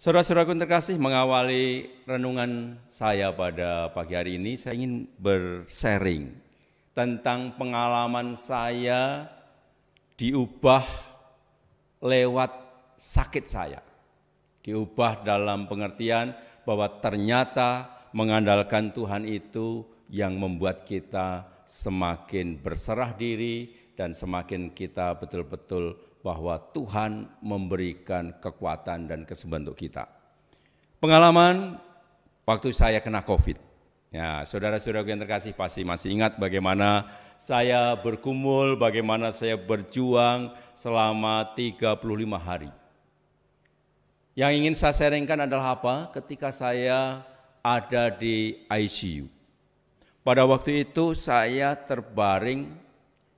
Saudara-saudaraku yang terkasih, mengawali renungan saya pada pagi hari ini, saya ingin bersharing tentang pengalaman saya diubah lewat sakit saya. Diubah dalam pengertian bahwa ternyata mengandalkan Tuhan itu yang membuat kita semakin berserah diri dan semakin kita betul-betul bahwa Tuhan memberikan kekuatan dan kesembuhan untuk kita. Pengalaman waktu saya kena COVID. Ya, saudara-saudara yang terkasih pasti masih ingat bagaimana saya bergumul, bagaimana saya berjuang selama 35 hari. Yang ingin saya sharingkan adalah apa? Ketika saya ada di ICU. Pada waktu itu saya terbaring,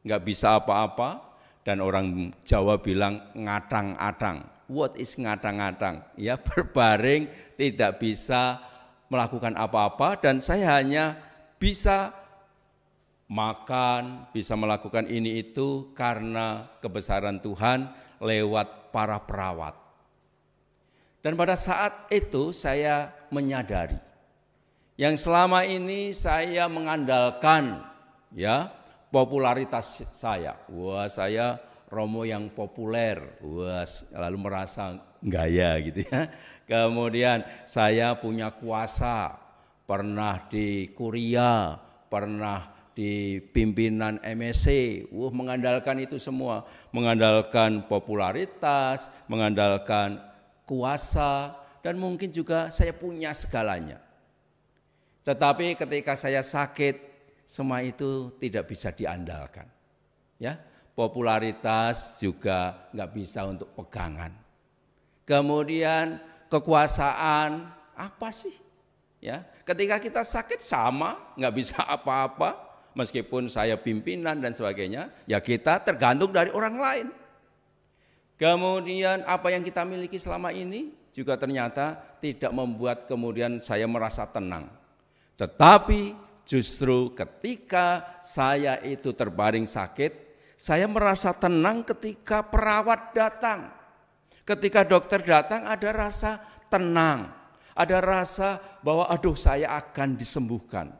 nggak bisa apa-apa. Dan orang Jawa bilang ngatang-atang. What is ngatang-atang? Ya, berbaring, tidak bisa melakukan apa-apa dan saya hanya bisa makan, bisa melakukan ini itu karena kebesaran Tuhan lewat para perawat. Dan pada saat itu saya menyadari yang selama ini saya mengandalkan ya popularitas saya. Wah, saya Romo yang populer. Wah, lalu merasa gaya gitu ya. Kemudian saya punya kuasa, pernah di Kuria, pernah di pimpinan MSC. Mengandalkan itu semua, mengandalkan popularitas, mengandalkan kuasa, dan mungkin juga saya punya segalanya. Tetapi ketika saya sakit, semua itu tidak bisa diandalkan. Ya, popularitas juga nggak bisa untuk pegangan. Kemudian kekuasaan apa sih? Ya, ketika kita sakit sama, nggak bisa apa-apa. Meskipun saya pimpinan dan sebagainya, ya kita tergantung dari orang lain. Kemudian apa yang kita miliki selama ini juga ternyata tidak membuat kemudian saya merasa tenang. Tetapi justru ketika saya itu terbaring sakit, saya merasa tenang ketika perawat datang. Ketika dokter datang ada rasa tenang, ada rasa bahwa aduh saya akan disembuhkan.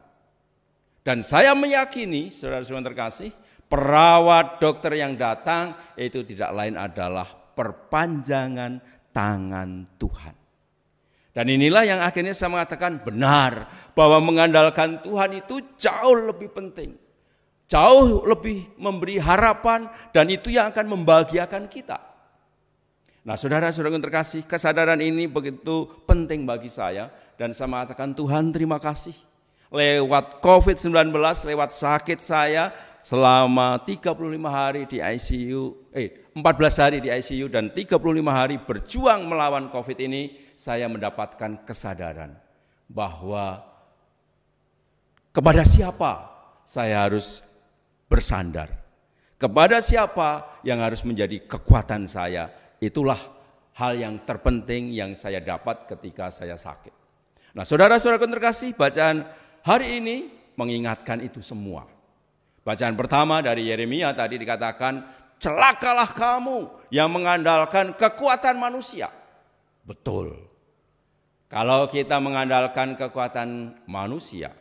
Dan saya meyakini, saudara-saudara terkasih, perawat dokter yang datang itu tidak lain adalah perpanjangan tangan Tuhan. Dan inilah yang akhirnya saya mengatakan benar bahwa mengandalkan Tuhan itu jauh lebih penting. Jauh lebih memberi harapan dan itu yang akan membahagiakan kita. Nah, saudara-saudara yang terkasih, kesadaran ini begitu penting bagi saya dan saya mengatakan Tuhan terima kasih. Lewat COVID-19, lewat sakit saya selama 35 hari di ICU, 14 hari di ICU dan 35 hari berjuang melawan COVID ini, saya mendapatkan kesadaran bahwa kepada siapa saya harus bersandar, kepada siapa yang harus menjadi kekuatan saya. Itulah hal yang terpenting yang saya dapat ketika saya sakit. Nah, saudara-saudara yang terkasih, bacaan hari ini mengingatkan itu semua. Bacaan pertama dari Yeremia tadi dikatakan, celakalah kamu yang mengandalkan kekuatan manusia. Betul. Kalau kita mengandalkan kekuatan manusia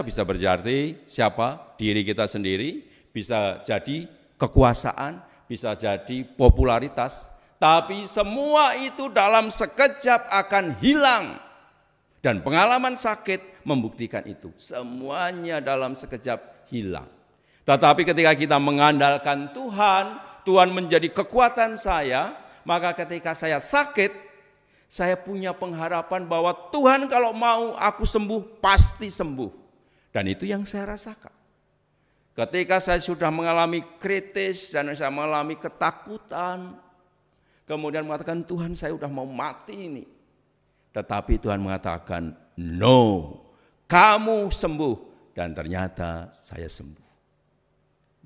bisa berarti siapa? Diri kita sendiri, bisa jadi kekuasaan, bisa jadi popularitas, tapi semua itu dalam sekejap akan hilang. Dan pengalaman sakit membuktikan itu, semuanya dalam sekejap hilang. Tetapi ketika kita mengandalkan Tuhan, Tuhan menjadi kekuatan saya, maka ketika saya sakit, saya punya pengharapan bahwa Tuhan kalau mau aku sembuh, pasti sembuh. Dan itu yang saya rasakan. Ketika saya sudah mengalami kritis dan saya mengalami ketakutan, kemudian mengatakan Tuhan saya sudah mau mati ini. Tetapi Tuhan mengatakan, no, kamu sembuh. Dan ternyata saya sembuh.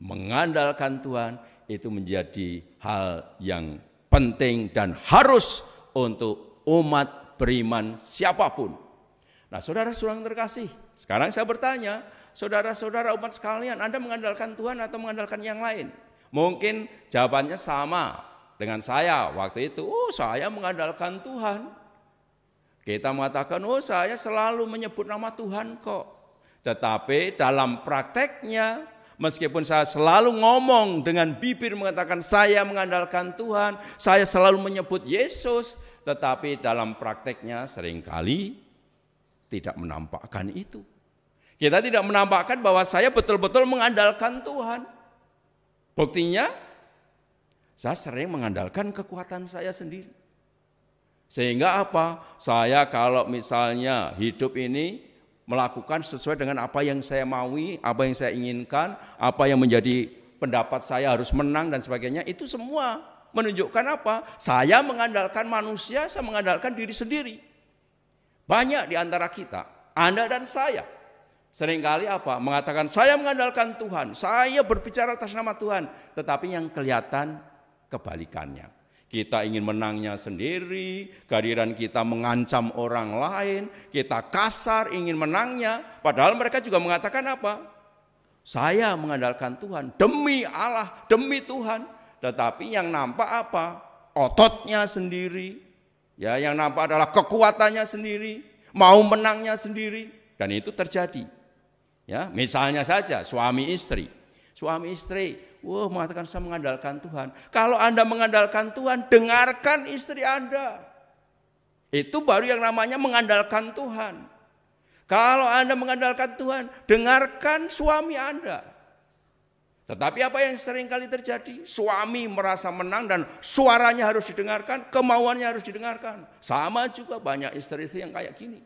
Mengandalkan Tuhan itu menjadi hal yang penting dan harus untuk umat beriman siapapun. Nah, saudara-saudara yang terkasih, sekarang saya bertanya, saudara-saudara umat sekalian, Anda mengandalkan Tuhan atau mengandalkan yang lain? Mungkin jawabannya sama. dengan saya waktu itu, saya mengandalkan Tuhan. Kita mengatakan, saya selalu menyebut nama Tuhan kok. Tetapi dalam prakteknya, meskipun saya selalu ngomong dengan bibir mengatakan saya mengandalkan Tuhan, saya selalu menyebut Yesus, tetapi dalam prakteknya seringkali tidak menampakkan itu. Kita tidak menampakkan bahwa saya betul-betul mengandalkan Tuhan. Buktinya, saya sering mengandalkan kekuatan saya sendiri. Sehingga apa? Saya kalau misalnya hidup ini melakukan sesuai dengan apa yang saya maui, apa yang saya inginkan, apa yang menjadi pendapat saya harus menang dan sebagainya, itu semua menunjukkan apa? Saya mengandalkan manusia, saya mengandalkan diri sendiri. Banyak di antara kita, Anda dan saya, seringkali apa? Mengatakan saya mengandalkan Tuhan, saya berbicara atas nama Tuhan, tetapi yang kelihatan kebalikannya. Kita ingin menangnya sendiri, kehadiran kita mengancam orang lain, kita kasar ingin menangnya, padahal mereka juga mengatakan apa? Saya mengandalkan Tuhan, demi Allah, demi Tuhan. Tetapi yang nampak apa? Ototnya sendiri, ya, yang nampak adalah kekuatannya sendiri, mau menangnya sendiri, dan itu terjadi. Ya, misalnya saja suami istri, mengatakan saya mengandalkan Tuhan. Kalau Anda mengandalkan Tuhan, dengarkan istri Anda. Itu baru yang namanya mengandalkan Tuhan. Kalau Anda mengandalkan Tuhan, dengarkan suami Anda. Tetapi apa yang sering kali terjadi? Suami merasa menang dan suaranya harus didengarkan, kemauannya harus didengarkan. Sama juga banyak istri-istri yang kayak gini.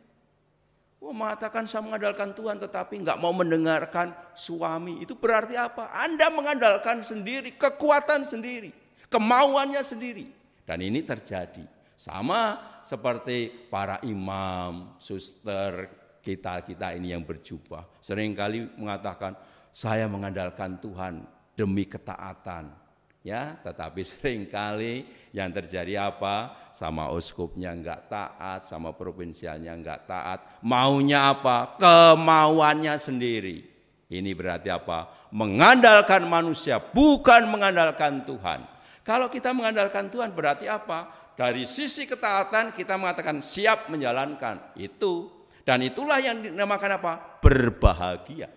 Mengatakan saya mengandalkan Tuhan tetapi nggak mau mendengarkan suami. Itu berarti apa? Anda mengandalkan sendiri, kekuatan sendiri, kemauannya sendiri. Dan ini terjadi. Sama seperti para imam, suster, kita ini yang berjubah. Seringkali mengatakan saya mengandalkan Tuhan demi ketaatan. Ya, tetapi seringkali yang terjadi apa? Sama uskupnya enggak taat, sama provinsialnya enggak taat. Maunya apa? Kemauannya sendiri. Ini berarti apa? Mengandalkan manusia, bukan mengandalkan Tuhan. Kalau kita mengandalkan Tuhan berarti apa? Dari sisi ketaatan kita mengatakan siap menjalankan itu. Dan itulah yang dinamakan apa? Berbahagia.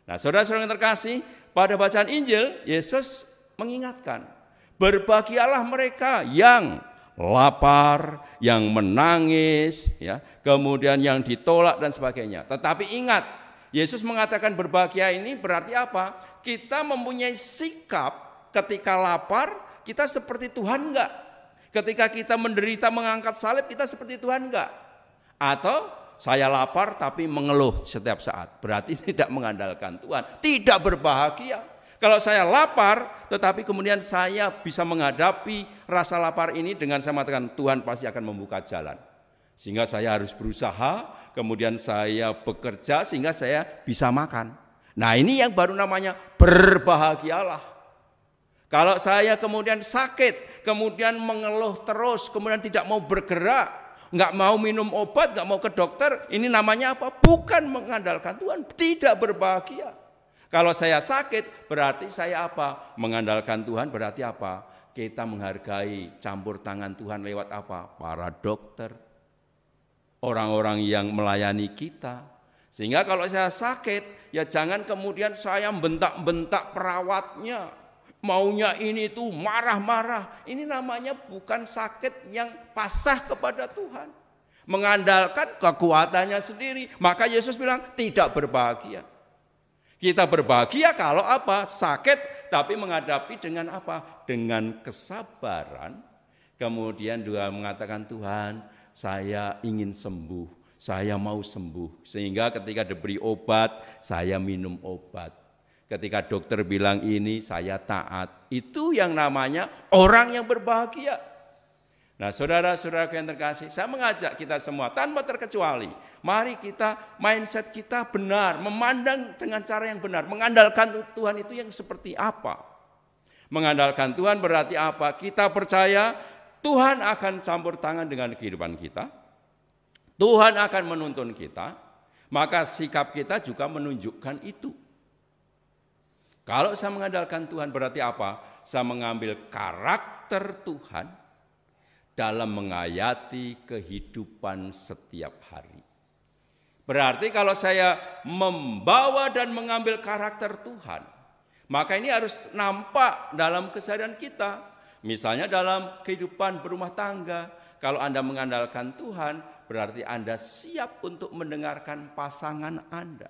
Nah, saudara-saudara yang terkasih, pada bacaan Injil, Yesus mengingatkan, berbahagialah mereka yang lapar, yang menangis, ya, kemudian yang ditolak dan sebagainya. Tetapi ingat, Yesus mengatakan berbahagia ini berarti apa? Kita mempunyai sikap ketika lapar, kita seperti Tuhan enggak? Ketika kita menderita mengangkat salib, kita seperti Tuhan enggak? Atau saya lapar tapi mengeluh setiap saat, berarti tidak mengandalkan Tuhan, tidak berbahagia. Kalau saya lapar, tetapi kemudian saya bisa menghadapi rasa lapar ini dengan saya mengatakan Tuhan pasti akan membuka jalan. Sehingga saya harus berusaha, kemudian saya bekerja sehingga saya bisa makan. Nah, ini yang baru namanya berbahagialah. Kalau saya kemudian sakit, kemudian mengeluh terus, kemudian tidak mau bergerak, nggak mau minum obat, nggak mau ke dokter, ini namanya apa? Bukan mengandalkan Tuhan, tidak berbahagia. Kalau saya sakit, berarti saya apa? Mengandalkan Tuhan berarti apa? Kita menghargai campur tangan Tuhan lewat apa? Para dokter, orang-orang yang melayani kita. Sehingga kalau saya sakit, ya jangan kemudian saya bentak-bentak perawatnya. Maunya ini tuh marah-marah. Ini namanya bukan sakit yang pasrah kepada Tuhan. Mengandalkan kekuatannya sendiri. Maka Yesus bilang tidak berbahagia. Kita berbahagia kalau apa? Sakit tapi menghadapi dengan apa? Dengan kesabaran. Kemudian juga mengatakan Tuhan, saya ingin sembuh, saya mau sembuh. Sehingga ketika diberi obat, saya minum obat. Ketika dokter bilang ini, saya taat. Itu yang namanya orang yang berbahagia. Nah, saudara-saudara yang terkasih, saya mengajak kita semua tanpa terkecuali, mari kita mindset kita benar, memandang dengan cara yang benar, mengandalkan Tuhan itu yang seperti apa? Mengandalkan Tuhan berarti apa? Kita percaya Tuhan akan campur tangan dengan kehidupan kita. Tuhan akan menuntun kita, maka sikap kita juga menunjukkan itu. Kalau saya mengandalkan Tuhan berarti apa? Saya mengambil karakter karakter Tuhan dalam menghayati kehidupan setiap hari. Berarti kalau saya membawa dan mengambil karakter Tuhan, maka ini harus nampak dalam keseharian kita. Misalnya dalam kehidupan berumah tangga, kalau Anda mengandalkan Tuhan, berarti Anda siap untuk mendengarkan pasangan Anda.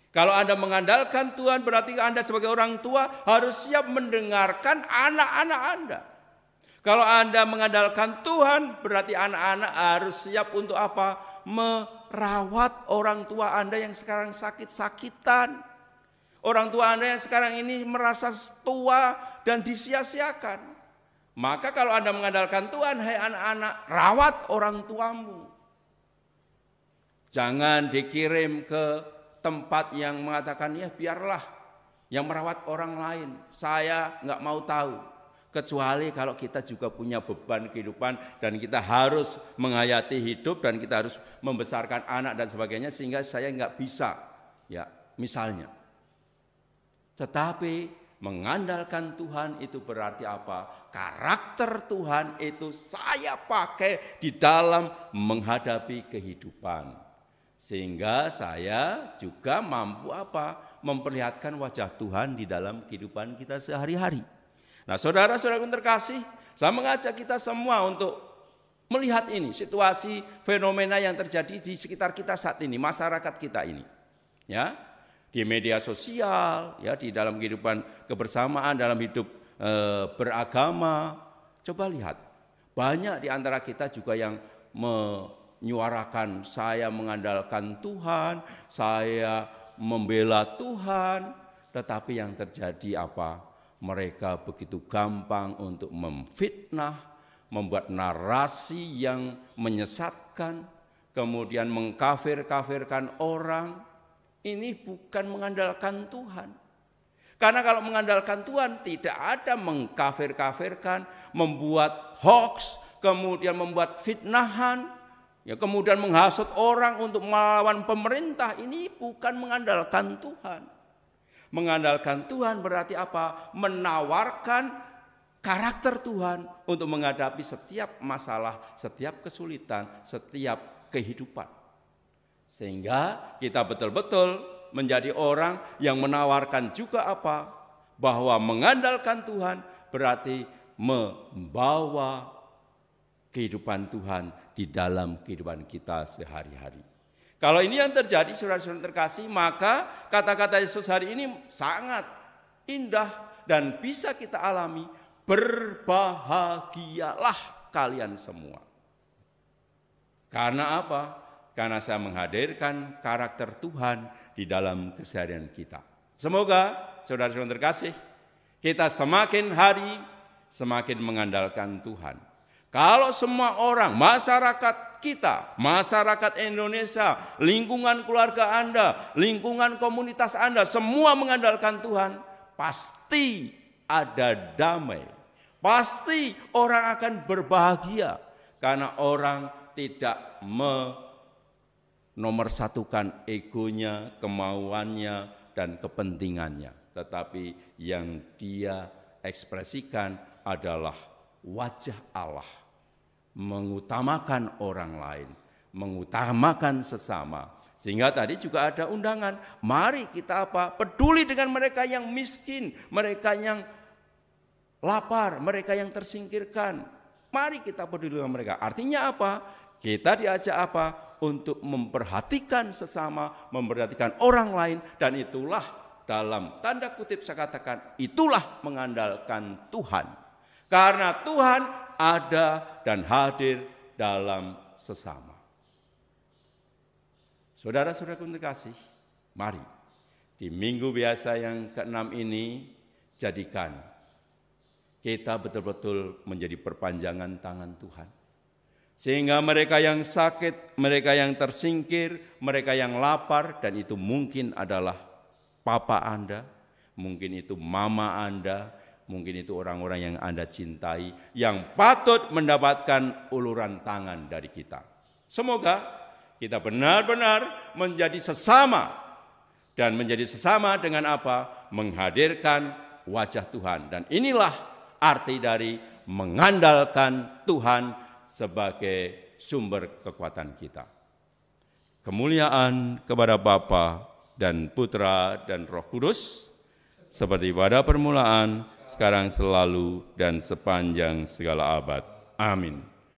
Kalau Anda mengandalkan Tuhan, berarti Anda sebagai orang tua harus siap mendengarkan anak-anak Anda. Kalau Anda mengandalkan Tuhan, berarti anak-anak harus siap untuk apa? Merawat orang tua Anda yang sekarang sakit-sakitan. Orang tua Anda yang sekarang ini merasa tua dan disia-siakan. Maka kalau Anda mengandalkan Tuhan, hai anak-anak, rawat orang tuamu. Jangan dikirim ke tempat yang mengatakan, ya biarlah yang merawat orang lain. Saya nggak mau tahu. Kecuali kalau kita juga punya beban kehidupan dan kita harus menghayati hidup dan kita harus membesarkan anak dan sebagainya, sehingga saya nggak bisa, ya misalnya. Tetapi mengandalkan Tuhan itu berarti apa? Karakter Tuhan itu saya pakai di dalam menghadapi kehidupan. Sehingga saya juga mampu apa? Memperlihatkan wajah Tuhan di dalam kehidupan kita sehari-hari. Nah, saudara-saudara yang terkasih, saya mengajak kita semua untuk melihat ini, situasi fenomena yang terjadi di sekitar kita saat ini, masyarakat kita ini. Ya, di media sosial, ya, di dalam kehidupan kebersamaan, dalam hidup beragama. Coba lihat, banyak di antara kita juga yang menyuarakan saya mengandalkan Tuhan, saya membela Tuhan, tetapi yang terjadi apa? Mereka begitu gampang untuk memfitnah, membuat narasi yang menyesatkan, kemudian mengkafir-kafirkan orang. Ini bukan mengandalkan Tuhan. Karena kalau mengandalkan Tuhan tidak ada mengkafir-kafirkan, membuat hoax, kemudian membuat fitnahan, ya, kemudian menghasut orang untuk melawan pemerintah. Ini bukan mengandalkan Tuhan. Mengandalkan Tuhan berarti apa? Menawarkan karakter Tuhan untuk menghadapi setiap masalah, setiap kesulitan, setiap kehidupan. Sehingga kita betul-betul menjadi orang yang menawarkan juga apa? Bahwa mengandalkan Tuhan berarti membawa kehidupan Tuhan di dalam kehidupan kita sehari-hari. Kalau ini yang terjadi, saudara-saudara terkasih, maka kata-kata Yesus hari ini sangat indah dan bisa kita alami. Berbahagialah kalian semua. Karena apa? Karena saya menghadirkan karakter Tuhan di dalam keseharian kita. Semoga saudara-saudara terkasih, kita semakin hari semakin mengandalkan Tuhan. Kalau semua orang, masyarakat kita, masyarakat Indonesia, lingkungan keluarga Anda, lingkungan komunitas Anda, semua mengandalkan Tuhan, pasti ada damai. Pasti orang akan berbahagia karena orang tidak menomorsatukan egonya, kemauannya, dan kepentingannya. Tetapi yang dia ekspresikan adalah wajah Allah. Mengutamakan orang lain, mengutamakan sesama. Sehingga tadi juga ada undangan, mari kita apa? Peduli dengan mereka yang miskin, mereka yang lapar, mereka yang tersingkirkan. Mari kita peduli dengan mereka. Artinya apa? Kita diajak apa? Untuk memperhatikan sesama, memperhatikan orang lain, dan itulah dalam tanda kutip saya katakan, itulah mengandalkan Tuhan. Karena Tuhan ada dan hadir dalam sesama. Saudara-saudara yang terkasih, mari di minggu biasa yang ke-6 ini jadikan kita betul-betul menjadi perpanjangan tangan Tuhan. Sehingga mereka yang sakit, mereka yang tersingkir, mereka yang lapar, dan itu mungkin adalah papa Anda, mungkin itu mama Anda, mungkin itu orang-orang yang Anda cintai, yang patut mendapatkan uluran tangan dari kita. Semoga kita benar-benar menjadi sesama, dan menjadi sesama dengan apa? Menghadirkan wajah Tuhan. Dan inilah arti dari mengandalkan Tuhan sebagai sumber kekuatan kita. Kemuliaan kepada Bapa dan Putra dan Roh Kudus, seperti pada permulaan, sekarang, selalu, dan sepanjang segala abad. Amin.